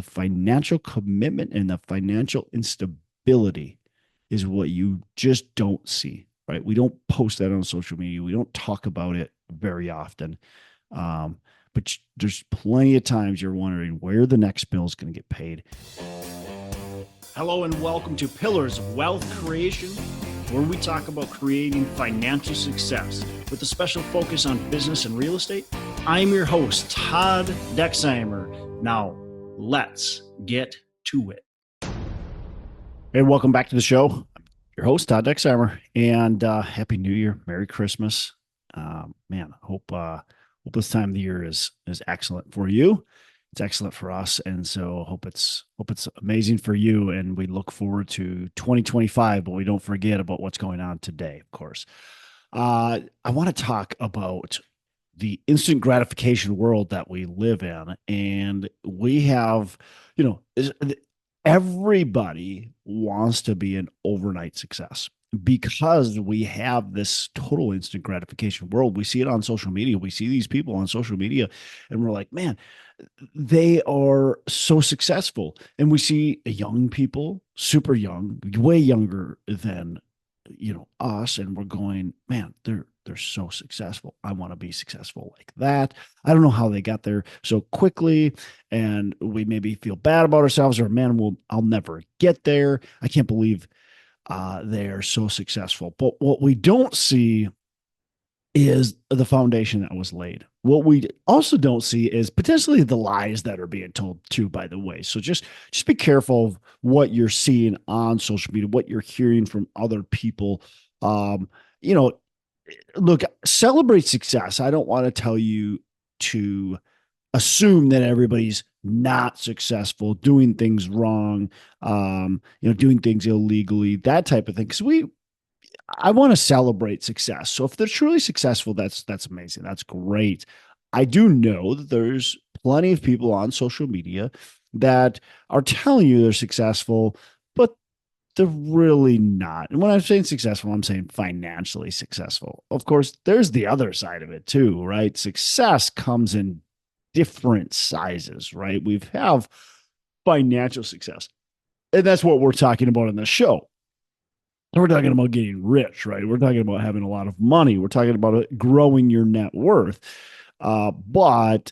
financial commitment and the financial instability is what you just don't see, right? We don't post that on social media. We don't talk about it very often. But there's plenty of times you're wondering where the next bill is going to get paid. Hello and welcome to Pillars of Wealth Creation, where we talk about creating financial success with a special focus on business and real estate. I'm your host, Todd Dexheimer. Now, let's get to it. Hey, welcome back to the show. I'm your host, Todd Dexheimer, and Happy New Year, Merry Christmas. Hope this time of the year is excellent for you. It's excellent for us, and so hope it's amazing for you. And we look forward to 2025, but we don't forget about what's going on today, of course. I want to talk about the instant gratification world that we live in, and we have, everybody wants to be an overnight success because we have this total instant gratification world. We see it on social media. We see these people on social media, and we're like, man, they are so successful. And we see young people, super young, way younger than us, and we're going, man, they're so successful. I want to be successful like that. I don't know how they got there so quickly, and we maybe feel bad about ourselves, or man, I'll never get there. I can't believe they are so successful. But what we don't see is the foundation that was laid. What we also don't see is potentially the lies that are being told too, by the way. So just be careful of what you're seeing on social media, what you're hearing from other people. Look, celebrate success. I don't want to tell you to assume that everybody's not successful, doing things wrong, doing things illegally, that type of thing. Because I want to celebrate success. So if they're truly successful, that's amazing. That's great. I do know that there's plenty of people on social media that are telling you they're successful, but they're really not. And when I'm saying successful, I'm saying financially successful. Of course, there's the other side of it too, right? Success comes in different sizes, right? We have financial success, and that's what we're talking about in the show. We're talking about getting rich, right? We're talking about having a lot of money. We're talking about growing your net worth. But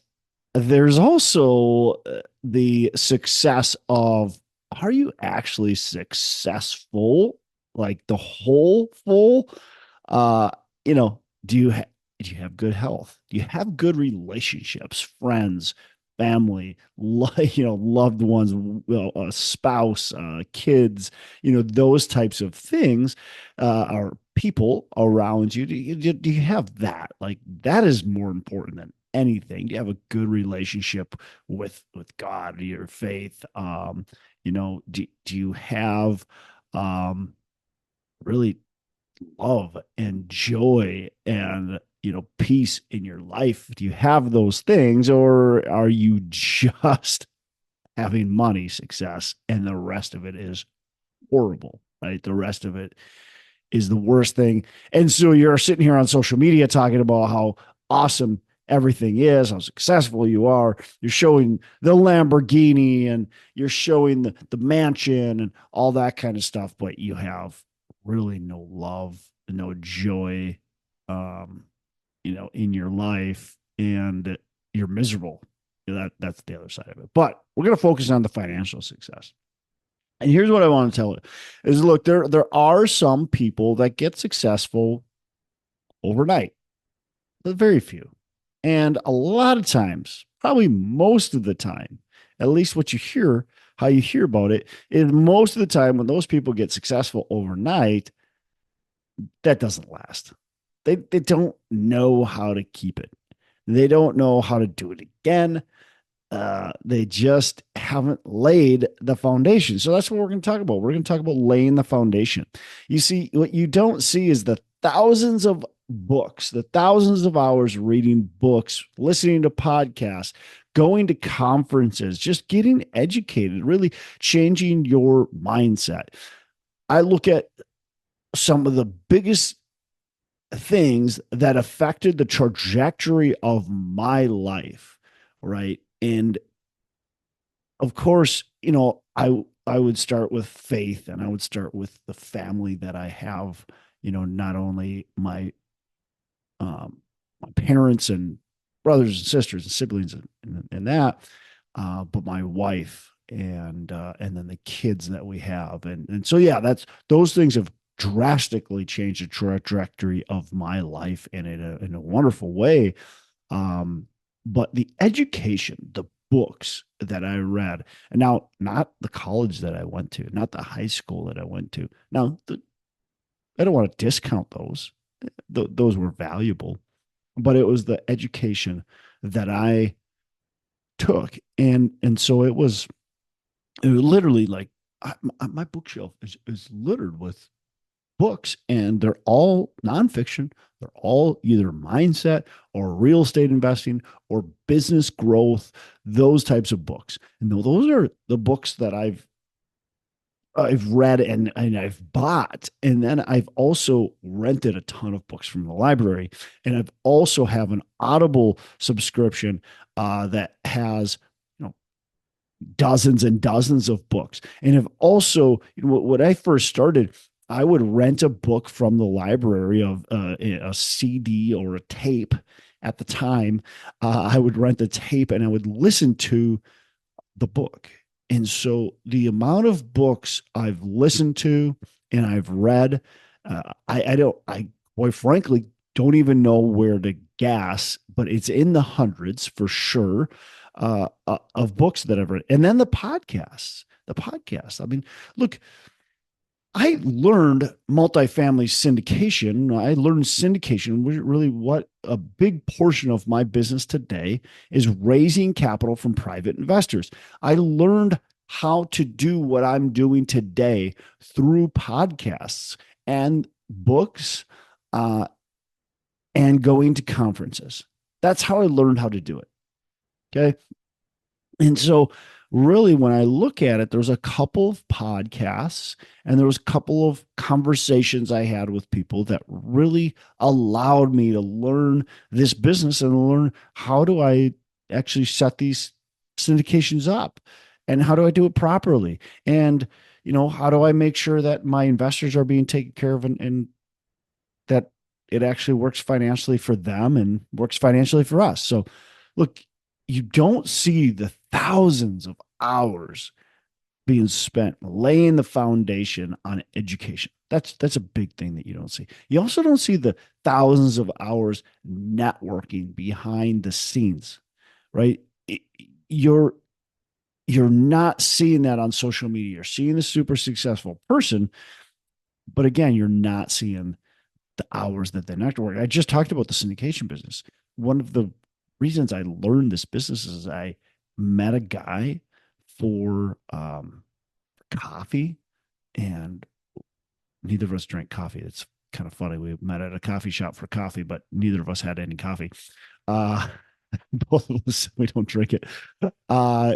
there's also the success of, are you actually successful? Like the whole full, do you have good health? Do you have good relationships, friends, family, loved ones, a spouse, kids, those types of things, are people around you. Do you have that? Like, that is more important than anything. Do you have a good relationship with God, your faith? Do you have really love and joy and peace in your life? Do you have those things, or are you just having money, success, and the rest of it is horrible, right? The rest of it is the worst thing. And so you're sitting here on social media talking about how awesome everything is, how successful you are. You're showing the Lamborghini and you're showing the mansion and all that kind of stuff, but you have really no love, no joy, in your life, and you're miserable. That's the other side of it. But we're going to focus on the financial success. And here's what I want to tell you is, look, there are some people that get successful overnight, but very few. And a lot of times, probably most of the time, at least how you hear about it, is most of the time when those people get successful overnight, that doesn't last. They don't know how to keep it. They don't know how to do it again. They just haven't laid the foundation. So that's what we're going to talk about. We're going to talk about laying the foundation. You see, what you don't see is the thousands of books, the thousands of hours reading books, listening to podcasts, going to conferences, just getting educated, really changing your mindset. I look at some of the biggest things that affected the trajectory of my life, right? And of course, I would start with faith, and I would start with the family that I have, not only my parents and brothers and sisters and siblings and that, but my wife and then the kids that we have, and so yeah, that's those things have drastically changed the trajectory of my life in a wonderful way. Um, but the education, the books that I read, and now not the college that I went to, not the high school that I went to. Now, I don't want to discount those. Those were valuable, but it was the education that I took, and so it was literally like my bookshelf is littered with books, and they're all nonfiction. They're all either mindset or real estate investing or business growth, those types of books. And those are the books that I've read and I've bought. And then I've also rented a ton of books from the library. And I've also have an Audible subscription that has, you know, dozens and dozens of books. And have also, when I first started, I would rent a book from the library of a CD or a tape at the time. I would rent the tape and I would listen to the book. And so the amount of books I've listened to and I've read, I quite frankly don't even know where to guess, but it's in the hundreds for sure of books that I've read. And then the podcasts. I mean, look, I learned multifamily syndication. I learned syndication, really what a big portion of my business today is raising capital from private investors. I learned how to do what I'm doing today through podcasts and books uh, and going to conferences. That's how I learned how to do it. Okay. And so, really, when I look at it, there's a couple of podcasts and there was a couple of conversations I had with people that really allowed me to learn this business and learn how do I actually set these syndications up and how do I do it properly? And, how do I make sure that my investors are being taken care of and that it actually works financially for them and works financially for us? So, look, you don't see the thousands of hours being spent laying the foundation on education. That's a big thing that you don't see. You also don't see the thousands of hours networking behind the scenes, right? You're you're not seeing that on social media. You're seeing the super successful person, but again, you're not seeing the hours that they network. I just talked about the syndication business. One of the reasons I learned this business is I met a guy for coffee, and neither of us drank coffee. It's kind of funny. We met at a coffee shop for coffee, but neither of us had any coffee. Uh, both of us, we don't drink it. Uh,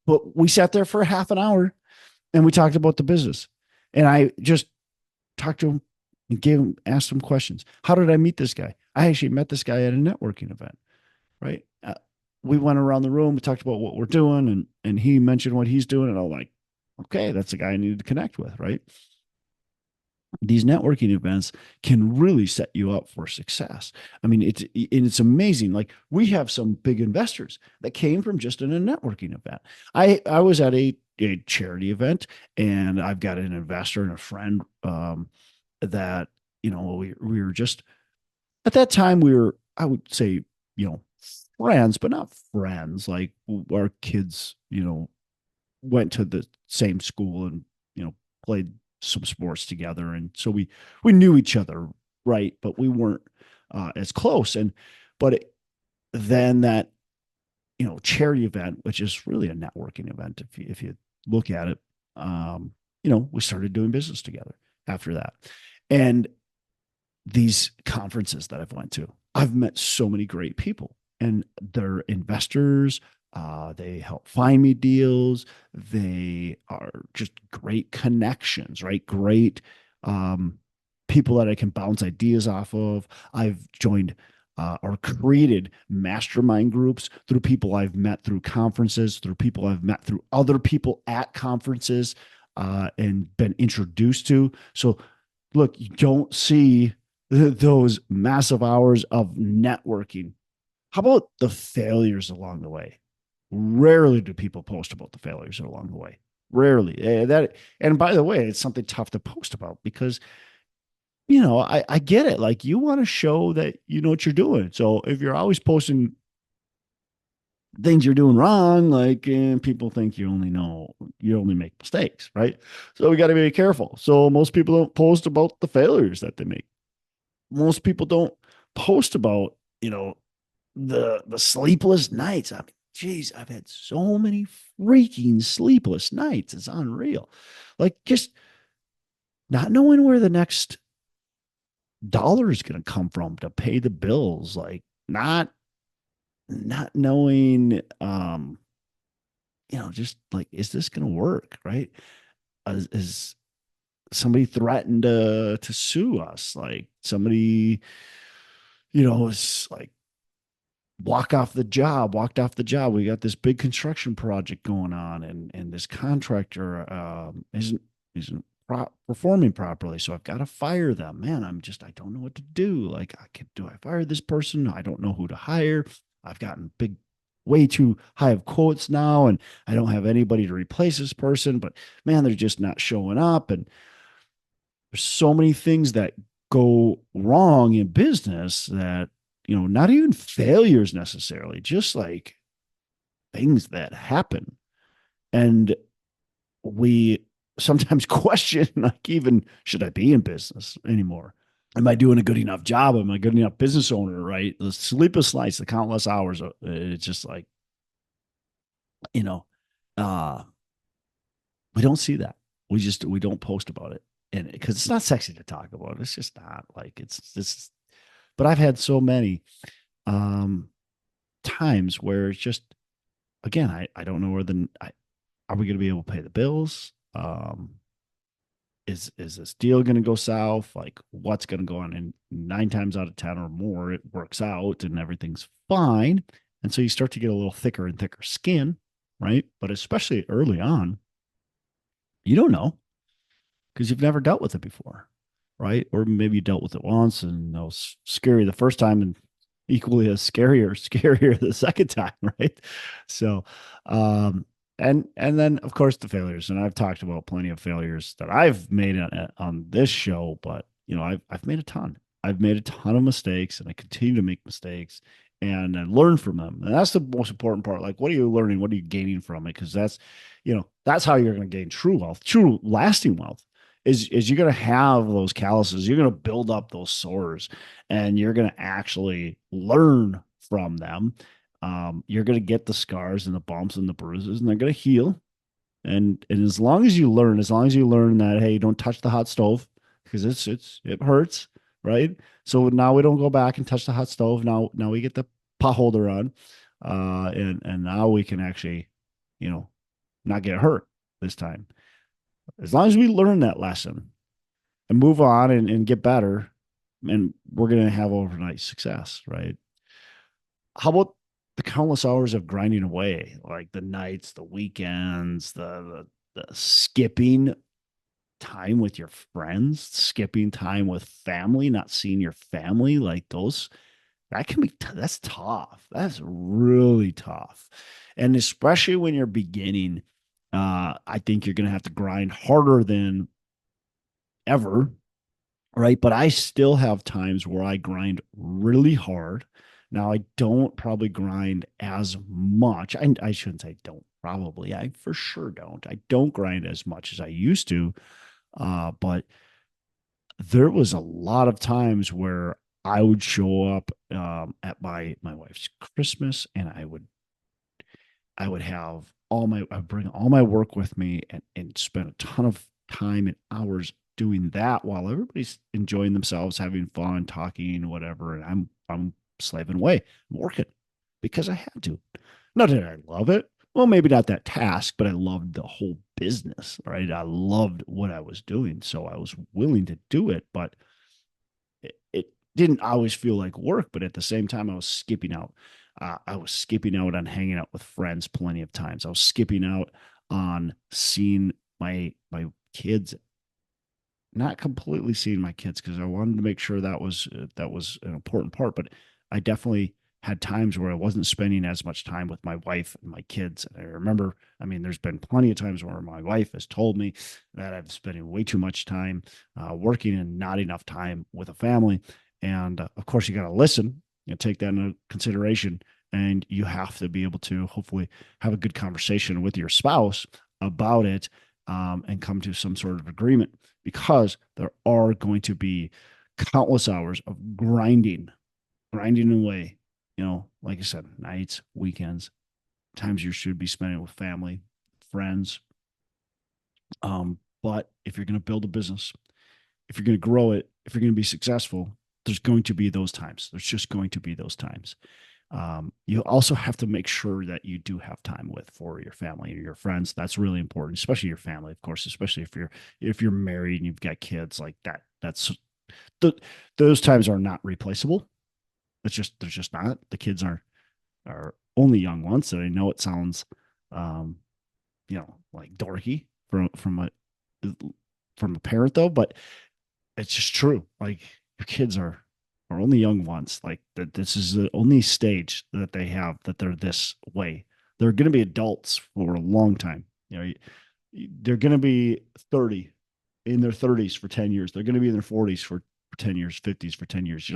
but we sat there for half an hour and we talked about the business. And I just talked to him and asked him questions. How did I meet this guy? I actually met this guy at a networking event, right? We went around the room, we talked about what we're doing, and he mentioned what he's doing, and I'm like, okay, that's the guy I needed to connect with, right? These networking events can really set you up for success. I mean, it's amazing. Like, we have some big investors that came from just in a networking event. I was at a charity event, and I've got an investor and a friend that we were just at that time we were, I would say, friends, but not friends. Like, our kids, went to the same school and played some sports together, and so we knew each other, right? But we weren't as close. And but then that charity event, which is really a networking event if you look at it, we started doing business together after that. And these conferences that I've went to, I've met so many great people, and they're investors. They help find me deals. They are just great connections, right? Great people that I can bounce ideas off of. I've joined or created mastermind groups through people I've met through conferences, through people I've met through other people at conferences, and been introduced to. So, look, you don't see those massive hours of networking. How about the failures along the way? Rarely do people post about the failures along the way. Rarely. And by the way, it's something tough to post about because I get it. Like you want to show that you know what you're doing. So if you're always posting things you're doing wrong, like people think you only make mistakes, right? So we got to be careful. So most people don't post about the failures that they make. Most people don't post about, the sleepless nights. I mean, geez, I've had so many freaking sleepless nights. It's unreal. Like just not knowing where the next dollar is going to come from to pay the bills, like not knowing just like is this going to work, right? Is somebody threatened to sue us, like somebody is like walked off the job. We got this big construction project going on, and this contractor isn't performing properly, so I've got to fire them. Man, I don't know what to do. Like, do I fire this person? I don't know who to hire. I've gotten way too high of quotes now, and I don't have anybody to replace this person. But man, they're just not showing up, and there's so many things that go wrong in business that not even failures necessarily, just like things that happen. And we sometimes question, like, even should I be in business anymore? Am I doing a good enough job? Am I a good enough business owner? Right? The sleepless nights, the countless hours. It's just like, you know, uh, we don't see that. We don't post about it, and because it's not sexy to talk about. It's just not like it's this. But I've had so many um times where it's just, again, I don't know are we going to be able to pay the bills? Is this deal going to go south? Like what's going to go on? And 9 times out of 10 or more, it works out and everything's fine. And so you start to get a little thicker and thicker skin, right? But especially early on, you don't know because you've never dealt with it before, right? Or maybe you dealt with it once and it was scary the first time and equally as scarier the second time, right? So, and then of course the failures, and I've talked about plenty of failures that I've made on this show, but I've made a ton. I've made a ton of mistakes, and I continue to make mistakes, and I learn from them, and that's the most important part. Like, what are you learning? What are you gaining from it? Because that's how you're going to gain true wealth, true lasting wealth. Is you're going to have those calluses, you're going to build up those sores, and you're going to actually learn from them. You're going to get the scars and the bumps and the bruises, and they're going to heal. And as long as you learn that, hey, don't touch the hot stove because it hurts, right? So now we don't go back and touch the hot stove. Now we get the pot holder on, and now we can actually, not get hurt this time. As long as we learn that lesson and move on and get better, and we're going to have overnight success, right? How about the countless hours of grinding away, like the nights, the weekends, the skipping time with your friends, skipping time with family, not seeing your family, like those, that's tough. That's really tough. And especially when you're beginning, I think you're going to have to grind harder than ever, right? But I still have times where I grind really hard. Now, I don't probably grind as much. I shouldn't say don't probably. I for sure don't. I don't grind as much as I used to. But there was a lot of times where I would show up at my wife's Christmas, and I would bring all my work with me and spend a ton of time and hours doing that while everybody's enjoying themselves, having fun, talking, whatever. And I'm slaving away, I'm working because I had to. Not that I love it. Well, maybe not that task, but I loved the whole business, right? I loved what I was doing. So I was willing to do it, but it didn't always feel like work, but at the same time, I was skipping out. I was skipping out on hanging out with friends plenty of times. I was skipping out on seeing my kids, not completely seeing my kids because I wanted to make sure that was an important part. But I definitely had times where I wasn't spending as much time with my wife and my kids. And I remember, I mean, there's been plenty of times where my wife has told me that I'm spending way too much time working and not enough time with a family. And of course, you got to listen, take that into consideration. And you have to be able to hopefully have a good conversation with your spouse about it, and come to some sort of agreement, because there are going to be countless hours of grinding away, like I said, nights, weekends, times you should be spending with family, friends. But if you're going to build a business, if you're going to grow it, if you're going to be successful, there's going to be those times. There's just going to be those times. You also have to make sure that you do have time with for your family and your friends. That's really important, especially your family, of course, especially if you're married and you've got kids like that. The, those times are not replaceable. It's just they're just not. The kids are only young ones, and I know it sounds, um, like dorky from a parent though, but it's just true. Like your kids are only young ones. Like that, this is the only stage that they have that they're this way. They're going to be adults for a long time. They're going to be 30 in their 30s for 10 years. They're going to be in their 40s for 10 years, 50s for 10 years.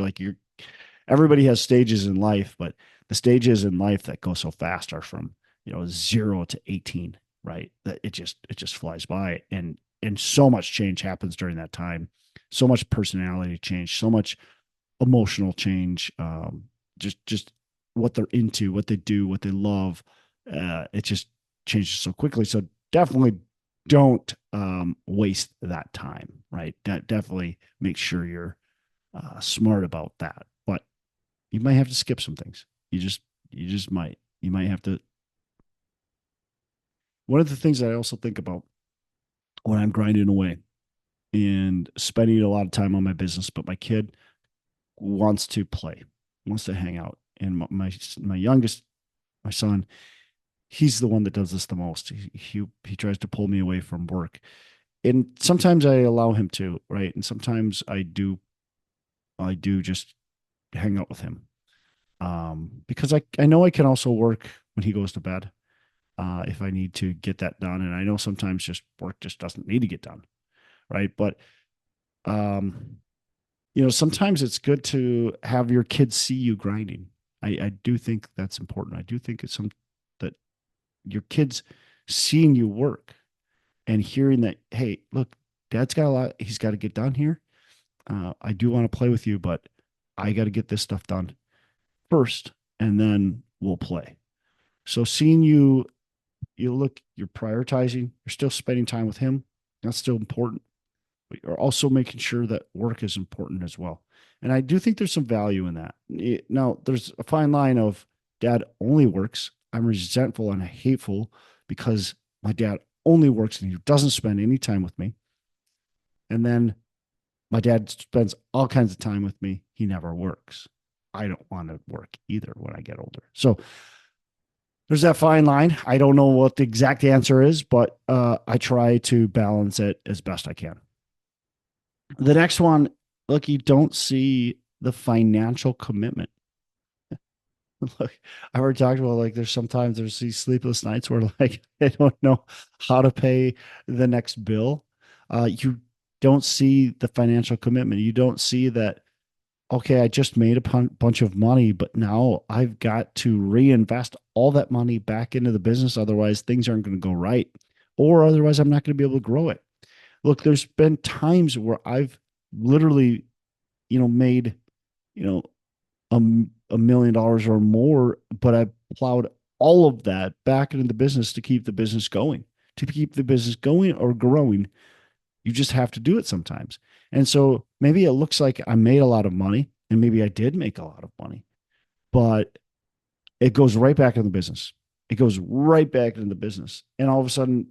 Everybody has stages in life, but the stages in life that go so fast are from, 0 to 18, right? That it just flies by, and so much change happens during that time. So much personality change, so much emotional change, just what they're into, what they do, what they love. It just changes so quickly. So definitely don't waste that time, right? That definitely make sure you're smart about that. But you might have to skip some things. You just might. You might have to. One of the things that I also think about when I'm grinding away and spending a lot of time on my business, but my kid wants to play, wants to hang out. And my youngest, my son, he's the one that does this the most. He tries to pull me away from work, and sometimes I allow him to, right? And sometimes I do just hang out with him, because I know I can also work when he goes to bed, if I need to get that done. And I know sometimes just work just doesn't need to get done, right? But um, sometimes it's good to have your kids see you grinding. I do think that's important. I do think it's that your kids seeing you work and hearing that, hey, look, dad's got a lot, he's got to get done here. I do want to play with you, but I got to get this stuff done first, and then we'll play. So seeing you're prioritizing, you're still spending time with him. That's still important, but you're also making sure that work is important as well. And I do think there's some value in that. Now, there's a fine line of dad only works. I'm resentful and hateful because my dad only works and he doesn't spend any time with me. And then my dad spends all kinds of time with me. He never works. I don't want to work either when I get older. So there's that fine line. I don't know what the exact answer is, but I try to balance it as best I can. The next one, look, you don't see the financial commitment. Look, I've already talked about, like, there's these sleepless nights where, like, I don't know how to pay the next bill. You don't see the financial commitment. You don't see that, okay, I just made a bunch of money, but now I've got to reinvest all that money back into the business. Otherwise, things aren't going to go right, or otherwise, I'm not going to be able to grow it. Look, there's been times where I've literally, made, you know, $1 million or more, but I plowed all of that back into the business to keep the business going. To keep the business going or growing, you just have to do it sometimes. And so maybe it looks like I made a lot of money, and maybe I did make a lot of money, but it goes right back in the business. It goes right back into the business. And all of a sudden,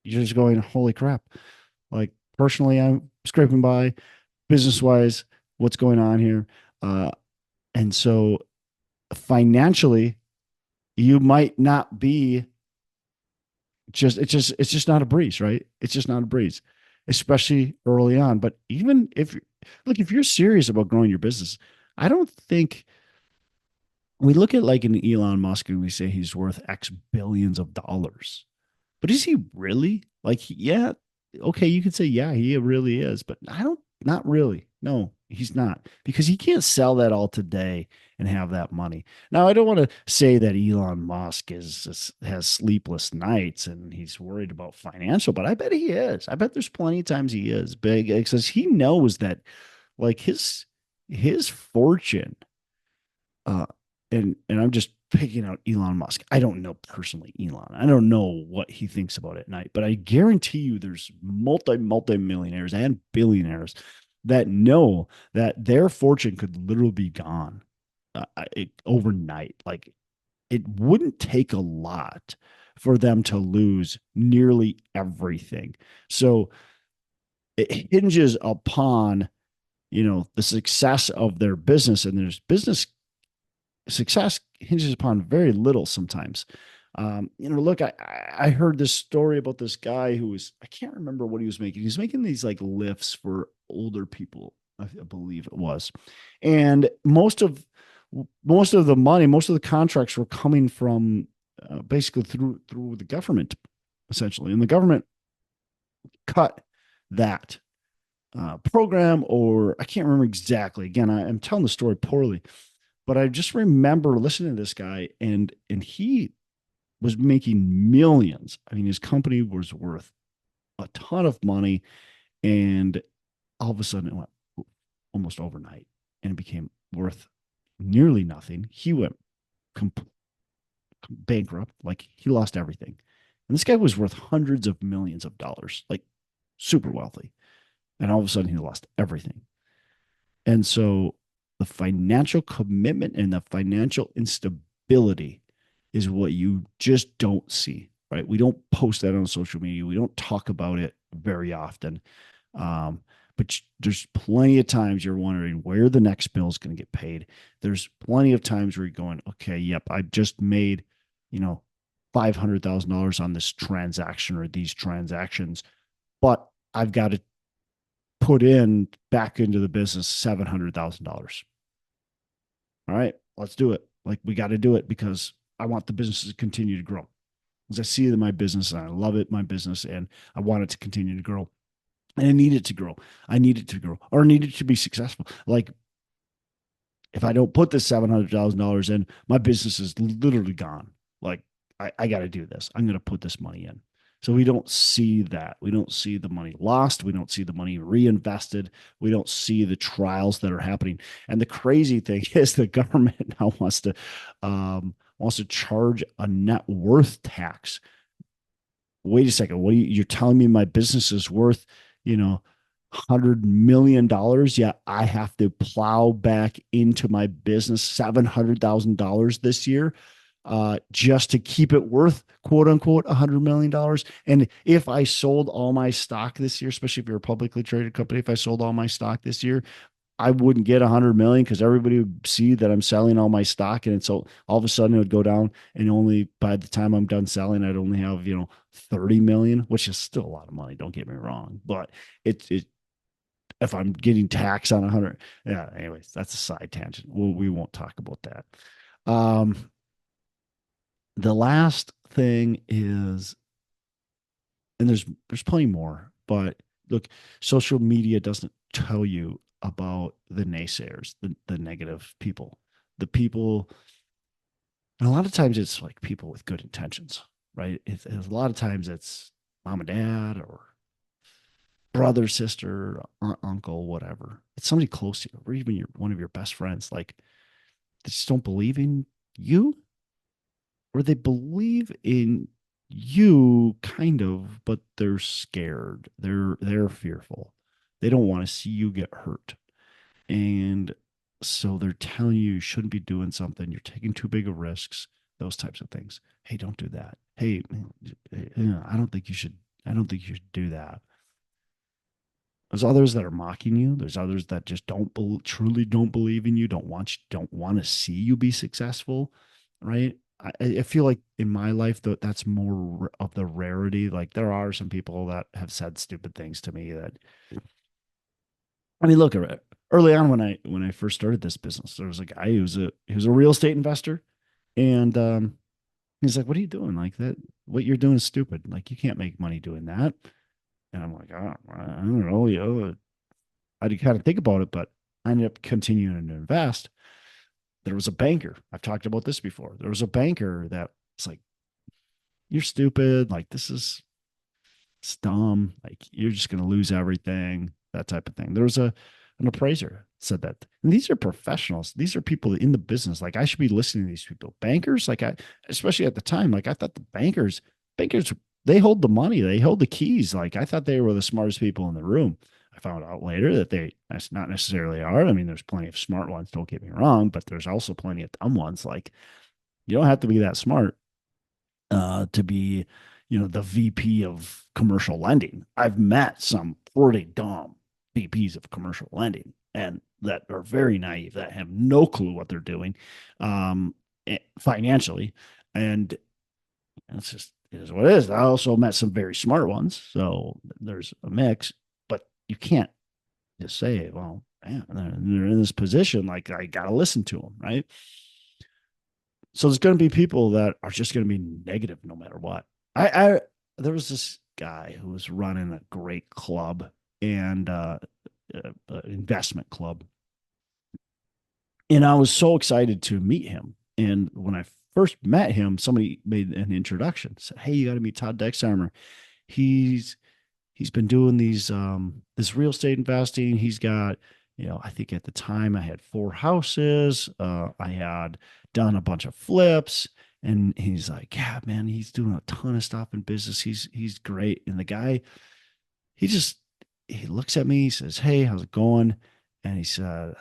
you're just going, holy crap. Like, personally, I'm scraping by. Business wise, what's going on here. Uh, and so financially, you might not be it's just not a breeze, right? It's just not a breeze, especially early on. But even if look, if you're serious about growing your business, I don't think we look at like an Elon Musk and we say he's worth X billions of dollars. But is he really? Like, yeah, okay, you could say, yeah, he really is, but I don't, not really. No, he's not because he can't sell that all today and have that money. Now, I don't want to say that Elon Musk has sleepless nights and he's worried about financial, but I bet he is. I bet there's plenty of times he is big because he knows that like his fortune uh, and I'm just picking out Elon Musk. I don't know personally Elon. I don't know what he thinks about it at night, but I guarantee you there's multi millionaires and billionaires that know that their fortune could literally be gone overnight. Like it wouldn't take a lot for them to lose nearly everything. So it hinges upon the success of their business, and there's business success hinges upon very little sometimes. Look, I heard this story about this guy who was, I can't remember what he was making. He was making these like lifts for older people, I believe it was. And most of the money, most of the contracts were coming from basically through the government, essentially. And the government cut that program, or I can't remember exactly. Again, I'm telling the story poorly, but I just remember listening to this guy, and he was making millions. I mean, his company was worth a ton of money, and all of a sudden it went almost overnight, and it became worth nearly nothing. He went bankrupt, like he lost everything. And this guy was worth hundreds of millions of dollars, like super wealthy. And all of a sudden he lost everything. And so the financial commitment and the financial instability is what you just don't see, right? We don't post that on social media. We don't talk about it very often. But there's plenty of times you're wondering where the next bill is going to get paid. There's plenty of times where you're going, okay, yep, I just made, $500,000 on this transaction or these transactions, but I've got to put in back into the business $700,000. All right, let's do it. Like we got to do it because I want the business to continue to grow. Because I see it in my business and I love it, my business, and I want it to continue to grow. And I need it to grow. I need it to grow, or need it to be successful. Like if I don't put this $700,000 in, my business is literally gone. Like I got to do this. I'm going to put this money in. So we don't see that. We don't see the money lost. We don't see the money reinvested. We don't see the trials that are happening. And the crazy thing is the government now wants to charge a net worth tax. Wait a second. You're telling me my business is worth, $100 million? Yeah, I have to plow back into my business $700,000 this year just to keep it worth quote unquote $100 million. And if I sold all my stock this year, especially if you're a publicly traded company, if I sold all my stock this year, I wouldn't get 100 million because everybody would see that I'm selling all my stock, and so all of a sudden it would go down, and only by the time I'm done selling, I'd only have 30 million, which is still a lot of money. Don't get me wrong, but it if I'm getting taxed on 100, yeah. Anyways, that's a side tangent. We won't talk about that. Um, the last thing is, and there's plenty more, but look, social media doesn't tell you about the naysayers, the negative people, the people, and a lot of times it's like people with good intentions, right? It's a lot of times it's mom and dad or brother, sister, aunt, uncle, whatever. It's somebody close to you, or even one of your best friends. Like they just don't believe in you, or they believe in you kind of, but they're scared. They're fearful. They don't want to see you get hurt. And so they're telling you shouldn't be doing something. You're taking too big of risks, those types of things. Hey, don't do that. Hey, I don't think you should. I don't think you should do that. There's others that are mocking you. There's others that just truly don't believe in you, don't want to see you be successful, right? I feel like in my life that that's more of the rarity. Like there are some people that have said stupid things to me that I mean, look at it. Early on when I first started this business, there was a guy who was a real estate investor, and he's like, "What are you doing? Like that? What you're doing is stupid. Like you can't make money doing that." And I'm like, "Oh, I don't know. I had to kind of think about it, but I ended up continuing to invest." There was a banker. I've talked about this before. There was a banker that was like, "You're stupid. Like this is it's dumb. Like you're just going to lose everything." That type of thing. There was an appraiser said that. And these are professionals. These are people in the business. Like I should be listening to these people. Bankers, like especially at the time, like I thought the bankers, they hold the money. They hold the keys. Like I thought they were the smartest people in the room. I found out later that that's not necessarily are. I mean, there's plenty of smart ones. Don't get me wrong, but there's also plenty of dumb ones. Like you don't have to be that smart to be, the VP of commercial lending. I've met some pretty dumb VPs of commercial lending and that are very naive, that have no clue what they're doing financially. And it's just, it is what it is. I also met some very smart ones. So there's a mix, but you can't just say, well, man, they're in this position. Like I got to listen to them. Right. So there's going to be people that are just going to be negative no matter what. I there was this guy who was running a great club and investment club, and I was so excited to meet him. And when I first met him, somebody made an introduction, said, "Hey, you got to meet Todd Dexheimer. He's he's been doing this real estate investing. He's got, I think at the time I had 4 houses. I had done a bunch of flips." And he's like, "Yeah, man, he's doing a ton of stuff in business. He's great." And the guy, he just he looks at me, he says, "Hey, how's it going?" And he said,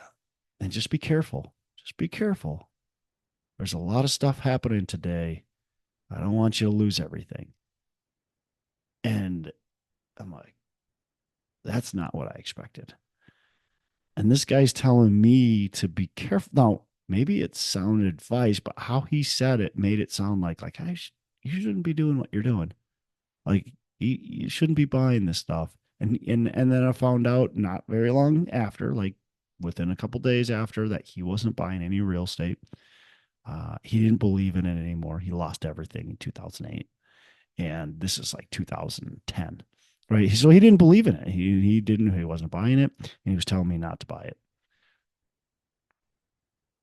"And just be careful. Just be careful. There's a lot of stuff happening today. I don't want you to lose everything." And I'm like, that's not what I expected. And this guy's telling me to be careful. Now, maybe it's sound advice, but how he said it made it sound like you shouldn't be doing what you're doing. Like you shouldn't be buying this stuff. And then I found out not very long after, like within a couple days after, that he wasn't buying any real estate. He didn't believe in it anymore. He lost everything in 2008, and this is like 2010, right? So he didn't believe in it. He wasn't buying it, and he was telling me not to buy it.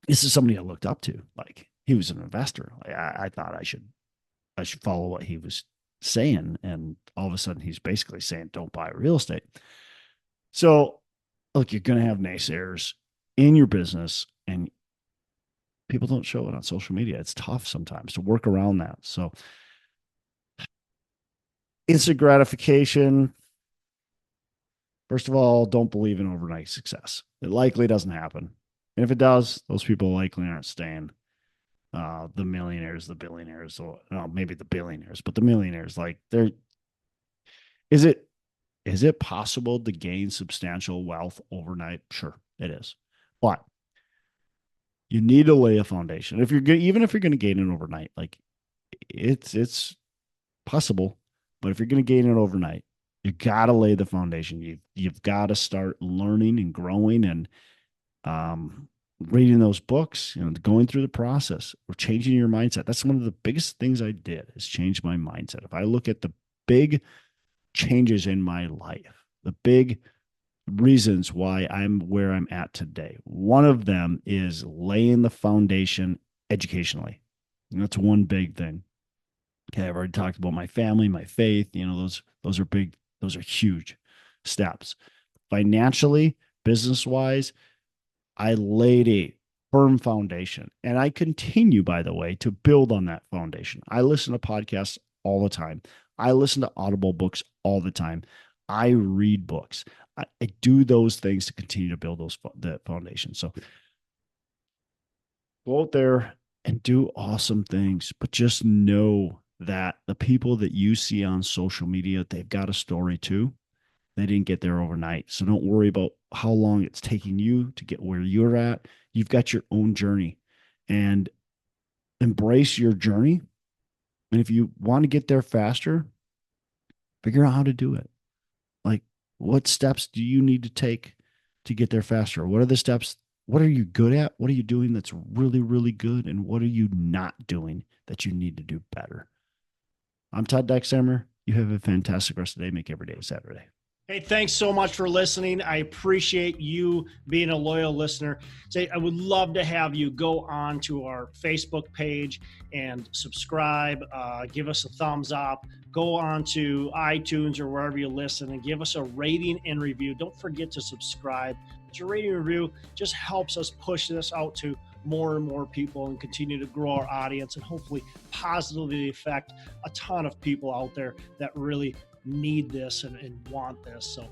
This is somebody I looked up to. Like he was an investor. Like I thought I should follow what he was saying, and all of a sudden he's basically saying don't buy real estate. So look, you're going to have naysayers in your business, and people don't show it on social media. It's tough sometimes to work around that. So instant gratification. First of all, don't believe in overnight success. It likely doesn't happen. And if it does, those people likely aren't staying. The millionaires, the billionaires, or no, maybe the billionaires, but the millionaires, like they're is it is it possible to gain substantial wealth overnight? Sure, it is. But you need to lay a foundation. If you're good, even if you're going to gain it overnight, like it's possible. But if you're going to gain it overnight, you got to lay the foundation. You've got to start learning and growing and reading those books, going through the process or changing your mindset. That's one of the biggest things I did is change my mindset. If I look at the big changes in my life, the big reasons why I'm where I'm at today, one of them is laying the foundation educationally. And that's one big thing. Okay, I've already talked about my family, my faith. Those are big, those are huge steps. Financially, business wise, I laid a firm foundation. And I continue, by the way, to build on that foundation. I listen to podcasts all the time. I listen to Audible books all the time. I read books. I do those things to continue to build that foundation. So go out there and do awesome things, but just know that the people that you see on social media, they've got a story too. They didn't get there overnight. So don't worry about how long it's taking you to get where you're at. You've got your own journey, and embrace your journey. And if you want to get there faster, figure out how to do it. Like, what steps do you need to take to get there faster? What are the steps? What are you good at? What are you doing that's really, really good? And what are you not doing that you need to do better? I'm Todd Dexheimer. You have a fantastic rest of the day. Make every day a Saturday. Hey, thanks so much for listening. I appreciate you being a loyal listener. I would love to have you go on to our Facebook page and subscribe, give us a thumbs up, go on to iTunes or wherever you listen and give us a rating and review. Don't forget to subscribe. Your rating and review just helps us push this out to more and more people and continue to grow our audience and hopefully positively affect a ton of people out there that really need this and want this. So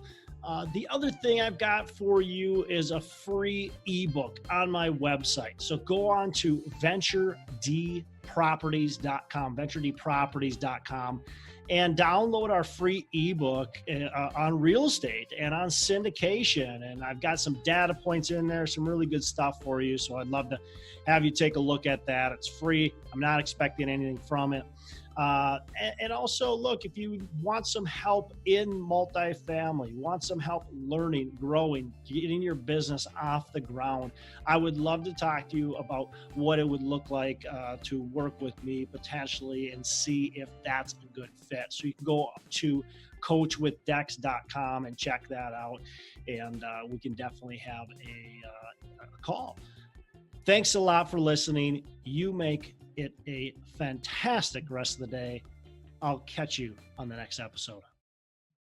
the other thing I've got for you is a free ebook on my website. So go on to venturedproperties.com, and download our free ebook on real estate and on syndication. And I've got some data points in there, some really good stuff for you. So I'd love to have you take a look at that. It's free. I'm not expecting anything from it. And also, look, if you want some help in multifamily, want some help learning, growing, getting your business off the ground, I would love to talk to you about what it would look like to work with me potentially and see if that's a good fit. So you can go to coachwithdex.com and check that out, and we can definitely have a call. Thanks a lot for listening. You make it a fantastic rest of the day. I'll catch you on the next episode.